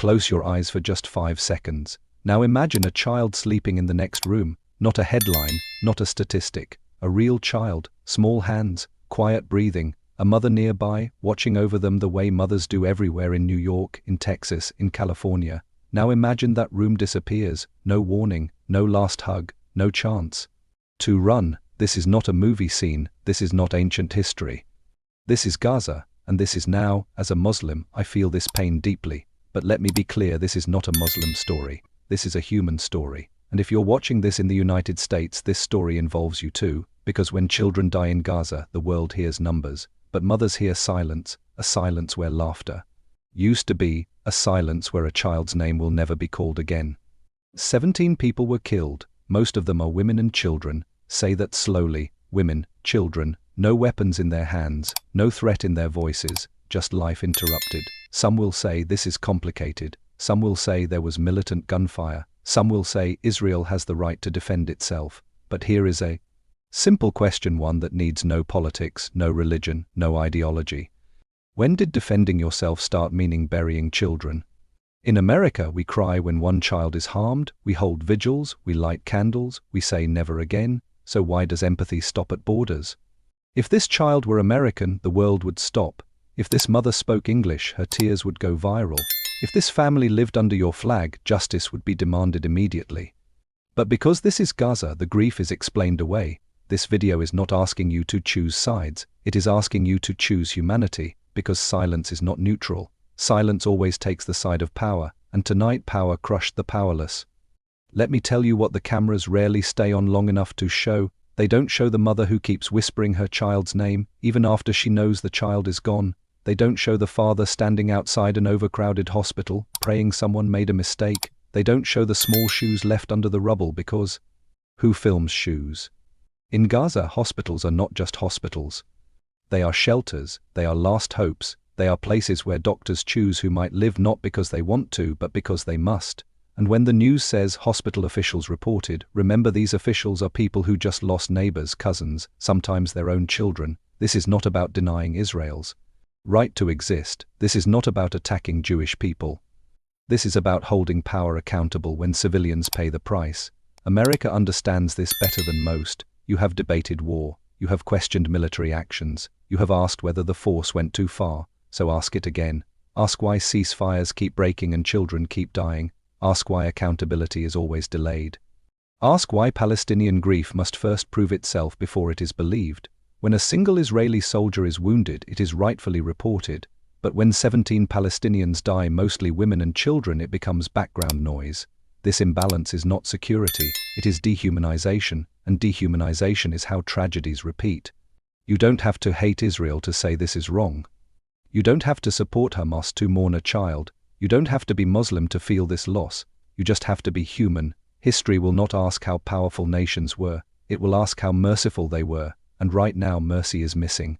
close your eyes for just 5 seconds. Now imagine a child sleeping in the next room, not a headline, not a statistic, a real child, small hands, quiet breathing, a mother nearby, watching over them the way mothers do everywhere in New York, in Texas, in California. Now imagine that room disappears, no warning, no last hug, no chance to run. This is not a movie scene, this is not ancient history. This is Gaza, and this is now. As a Muslim, I feel this pain deeply. But let me be clear, this is not a Muslim story. This is a human story. And if you're watching this in the United States, this story involves you too, because when children die in Gaza, the world hears numbers, but mothers hear silence, a silence where laughter used to be, a silence where a child's name will never be called again. 17 people were killed, most of them are women and children. Say that slowly, women, children, no weapons in their hands, no threat in their voices, just life interrupted. Some will say this is complicated, some will say there was militant gunfire, some will say Israel has the right to defend itself. But here is a simple question, one that needs no politics, no religion, no ideology. When did defending yourself start meaning burying children? In America, we cry when one child is harmed, we hold vigils, we light candles, we say never again. So why does empathy stop at borders? If this child were American, the world would stop. If this mother spoke English, her tears would go viral. If this family lived under your flag, justice would be demanded immediately. But because this is Gaza, the grief is explained away. This video is not asking you to choose sides, it is asking you to choose humanity, because silence is not neutral. Silence always takes the side of power, and tonight power crushed the powerless. Let me tell you what the cameras rarely stay on long enough to show. They don't show the mother who keeps whispering her child's name, even after she knows the child is gone. They don't show the father standing outside an overcrowded hospital, praying someone made a mistake. They don't show the small shoes left under the rubble because who films shoes? In Gaza, hospitals are not just hospitals. They are shelters, they are last hopes, they are places where doctors choose who might live not because they want to, but because they must. And when the news says hospital officials reported, remember these officials are people who just lost neighbors, cousins, sometimes their own children. This is not about denying Israel's right to exist. This is not about attacking Jewish people. This is about holding power accountable when civilians pay the price. America understands this better than most. You have debated war. You have questioned military actions. You have asked whether the force went too far. So ask it again. Ask why ceasefires keep breaking and children keep dying. Ask why accountability is always delayed. Ask why Palestinian grief must first prove itself before it is believed. When a single Israeli soldier is wounded, it is rightfully reported. But when 17 Palestinians die, mostly women and children, it becomes background noise. This imbalance is not security, it is dehumanization, and dehumanization is how tragedies repeat. You don't have to hate Israel to say this is wrong. You don't have to support Hamas to mourn a child. You don't have to be Muslim to feel this loss. You just have to be human. History will not ask how powerful nations were. It will ask how merciful they were. And right now mercy is missing.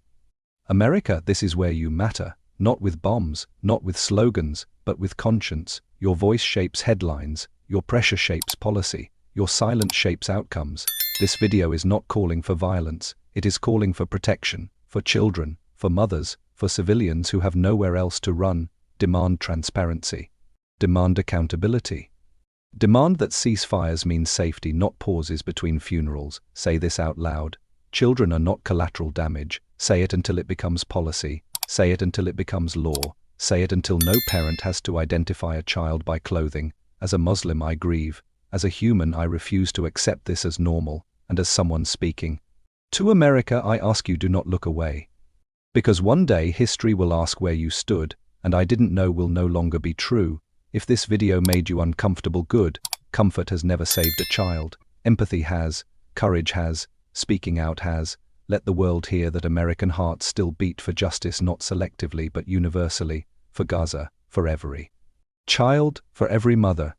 America, this is where you matter. Not with bombs, not with slogans, but with conscience. Your voice shapes headlines. Your pressure shapes policy. Your silence shapes outcomes. This video is not calling for violence. It is calling for protection. For children. For mothers. For civilians who have nowhere else to run. Demand transparency. Demand accountability. Demand that ceasefires mean safety, not pauses between funerals. Say this out loud. Children are not collateral damage. Say it until it becomes policy. Say it until it becomes law. Say it until no parent has to identify a child by clothing. As a Muslim, I grieve. As a human, I refuse to accept this as normal. And as someone speaking to America, I ask you, do not look away. Because one day history will ask where you stood, and I didn't know will no longer be true. If this video made you uncomfortable, good. Comfort has never saved a child. Empathy has. Courage has. Speaking out has. Let the world hear that American hearts still beat for justice, not selectively but universally. For Gaza, for every child, for every mother,